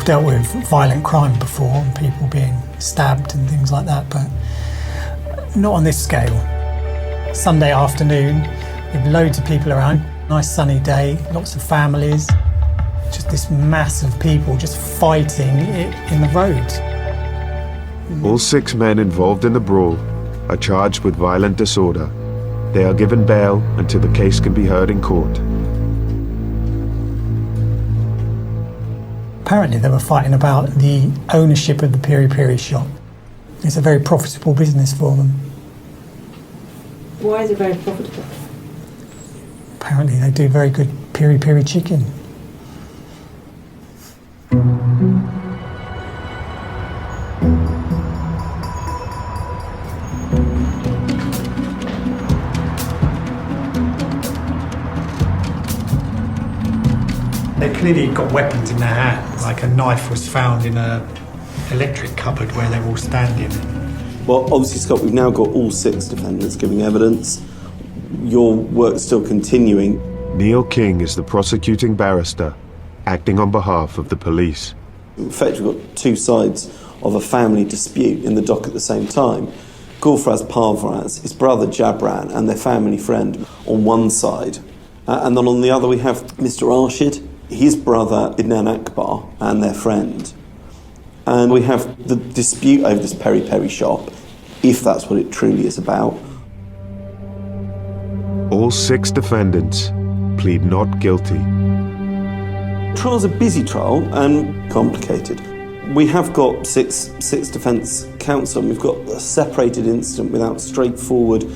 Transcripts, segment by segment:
dealt with violent crime before, and people being stabbed and things like that, but not on this scale. Sunday afternoon, with loads of people around, nice sunny day, lots of families, just this mass of people just fighting in the road. All 6 men involved in the brawl are charged with violent disorder. They are given bail until the case can be heard in court. Apparently they were fighting about the ownership of the Piri Piri shop. It's a very profitable business for them. Why is it very profitable? Apparently they do very good Piri Piri chicken. They clearly got weapons in their hands, like a knife was found in an electric cupboard where they were all standing. Well, obviously, Scott, we've now got all 6 defendants giving evidence. Your work's still continuing. Neil King is the prosecuting barrister, acting on behalf of the police. In fact, we've got 2 sides of a family dispute in the dock at the same time. Gulfraz Parvaz, his brother Jabran, and their family friend on one side. And then on the other we have Mr. Arshid, his brother Idnan Akbar, and their friend. And we have the dispute over this Peri Peri shop, if that's what it truly is about. All 6 defendants plead not guilty. Trial's a busy trial and complicated. We have got six defence counsel, and we've got a separated incident without straightforward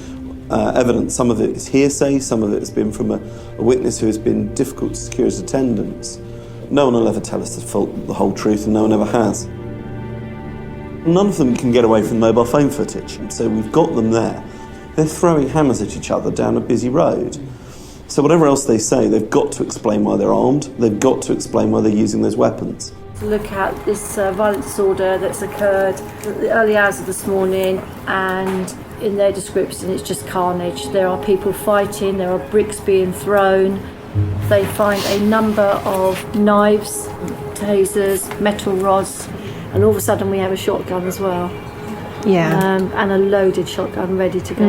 evidence. Some of it is hearsay, some of it has been from a witness who has been difficult to secure his attendance. No one will ever tell us the whole truth, and no one ever has. None of them can get away from mobile phone footage, so we've got them there. They're throwing hammers at each other down a busy road. So whatever else they say, they've got to explain why they're armed, they've got to explain why they're using those weapons. To look at this violent disorder that's occurred at the early hours of this morning, and in their description it's just carnage. There are people fighting, there are bricks being thrown. They find a number of knives, tasers, metal rods, and all of a sudden we have a shotgun as well. Yeah. And a loaded shotgun ready to go.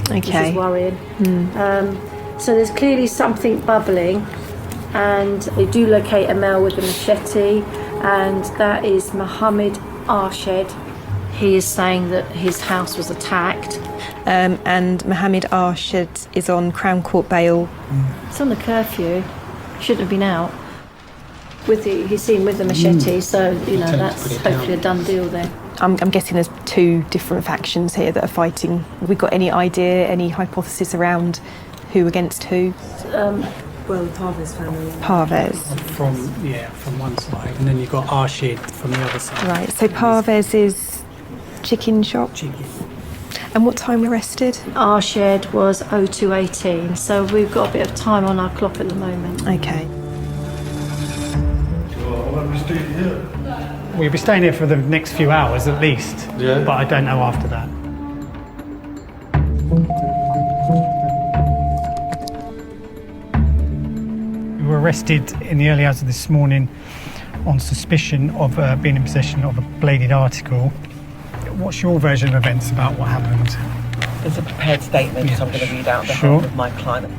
Okay. Which is worrying. So there's clearly something bubbling, and they do locate a male with a machete, and that is Mohammed Arshid. He is saying that his house was attacked. And Mohammed Arshid is on Crown Court bail. It's on the curfew. Shouldn't have been out. He's seen with the machete, so you know that's hopefully a done deal there. I'm guessing there's 2 different factions here that are fighting. Have we got any idea, any hypothesis around who against who? Well, the Parvez family. Parvez. From one side, and then you've got Arshid from the other side. Right, so Parvez is chicken shop. Chicken. And what time arrested? Arshid was 02:18, so we've got a bit of time on our clock at the moment. Okay. We'll be staying here for the next few hours at least, but I don't know after that. We were arrested in the early hours of this morning on suspicion of being in possession of a bladed article. What's your version of events about what happened? There's a prepared statement, so I'm going to read out the Sure. behalf of my client.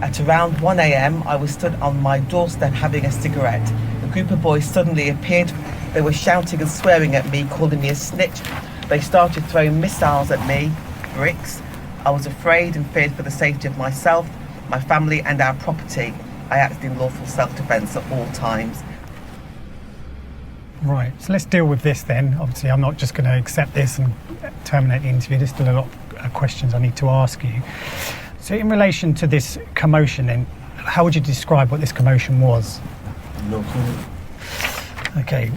At around 1 a.m, I was stood on my doorstep having a cigarette. A group of boys suddenly appeared. They were shouting and swearing at me, calling me a snitch. They started throwing missiles at me, bricks. I was afraid and feared for the safety of myself, my family and our property. I acted in lawful self-defence at all times. Right, so let's deal with this then. Obviously, I'm not just going to accept this and terminate the interview. There's still a lot of questions I need to ask you. So in relation to this commotion then, how would you describe what this commotion was? No comment. Okay,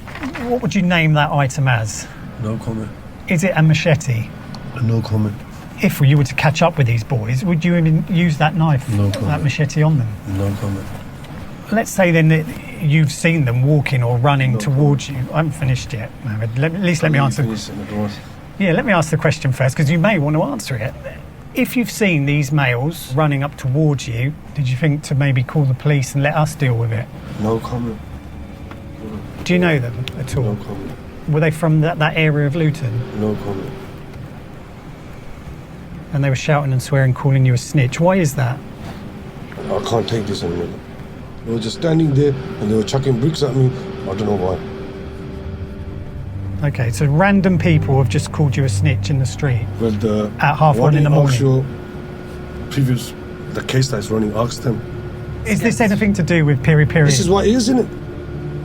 what would you name that item as? No comment. Is it a machete? No comment. If you were to catch up with these boys, would you even use that knife, No comment. that machete on them? No comment. Let's say then that you've seen them walking or running towards you. I haven't finished yet, Mohammed. At least let me answer. Yeah, let me ask the question first, because you may want to answer it. If you've seen these males running up towards you, did you think to maybe call the police and let us deal with it? No comment. Do you know them at all? No comment. Were they from that area of Luton? No comment. And they were shouting and swearing, calling you a snitch. Why is that? I can't take this anymore. They were just standing there and they were chucking bricks at me. I don't know why. Okay, so random people have just called you a snitch in the street But at 1:30 in the morning. The case that's running, ask them. Is this anything to do with Piri Piri? This is what it is, isn't it?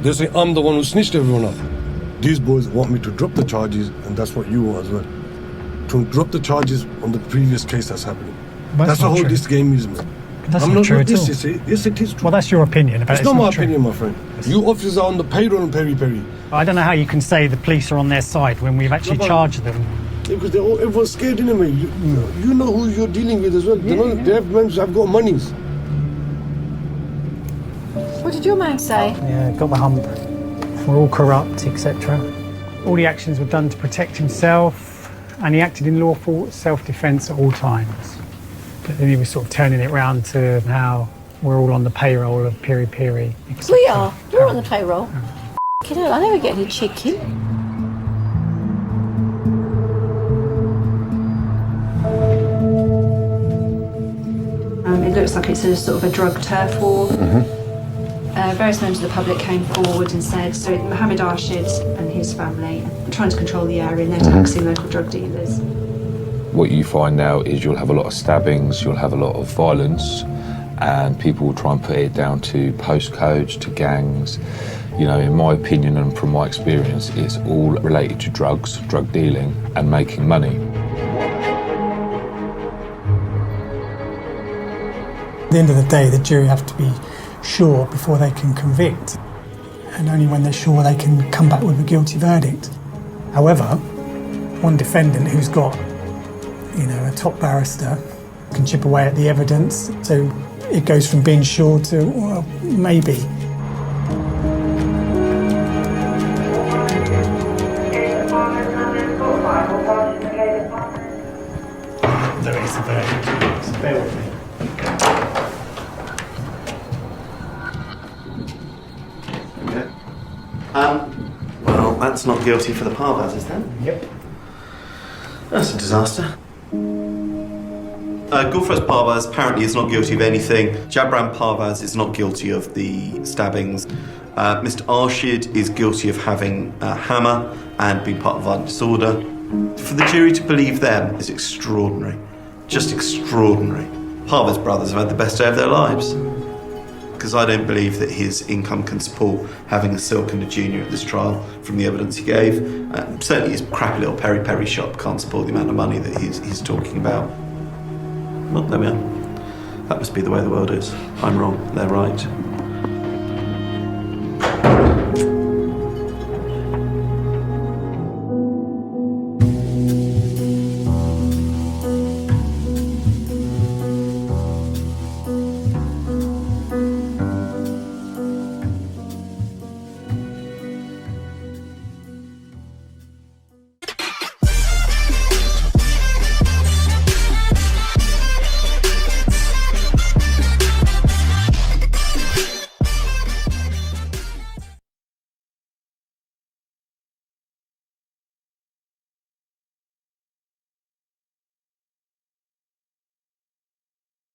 They say I'm the one who snitched everyone up. These boys want me to drop the charges, and that's what you want as well. To drop the charges on the previous case that's happening. That's not the whole true. this game is, man. That's I'm not true at all. Yes, it is true. Well, that's your opinion, but it's not my true. opinion, my friend. You officers are on the payroll in Peri Peri. I don't know how you can say the police are on their side when we've actually No, but- charged them. Because everyone's scared, innit, man? You know who you're dealing with as well. They have men who have got monies. What did your man say? Yeah, got the hump. We're all corrupt, etc. All the actions were done to protect himself, and he acted in lawful self-defence at all times. But then he was sort of turning it round to how we're all on the payroll of Piri Piri. etc. We are. We're on the payroll. F***ing hell, I never get any chicken. It looks like it's a sort of a drug turf war. Various members of the public came forward and said, so Mohammed Arshid and his family are trying to control the area and they're taxing local drug dealers. What you find now is you'll have a lot of stabbings, you'll have a lot of violence, and people will try and put it down to postcodes, to gangs. You know, in my opinion and from my experience, it's all related to drugs, drug dealing, and making money. At the end of the day, the jury have to be sure before they can convict, and only when they're sure they can come back with a guilty verdict. However, one defendant who's got, a top barrister can chip away at the evidence, so it goes from being sure to, well, maybe. There is a verdict, so bear with me. Well, that's not guilty for the Parvazes then. Yep. That's a disaster. Gulfraz Parvaz apparently is not guilty of anything. Jabran Parvaz is not guilty of the stabbings. Mr. Arshid is guilty of having a hammer and being part of violent disorder. For the jury to believe them is extraordinary. Just extraordinary. Parvaz brothers have had the best day of their lives. Because I don't believe that his income can support having a silk and a junior at this trial from the evidence he gave. Certainly his crappy little Peri Peri shop can't support the amount of money that he's talking about. Well, there we are. That must be the way the world is. I'm wrong, they're right.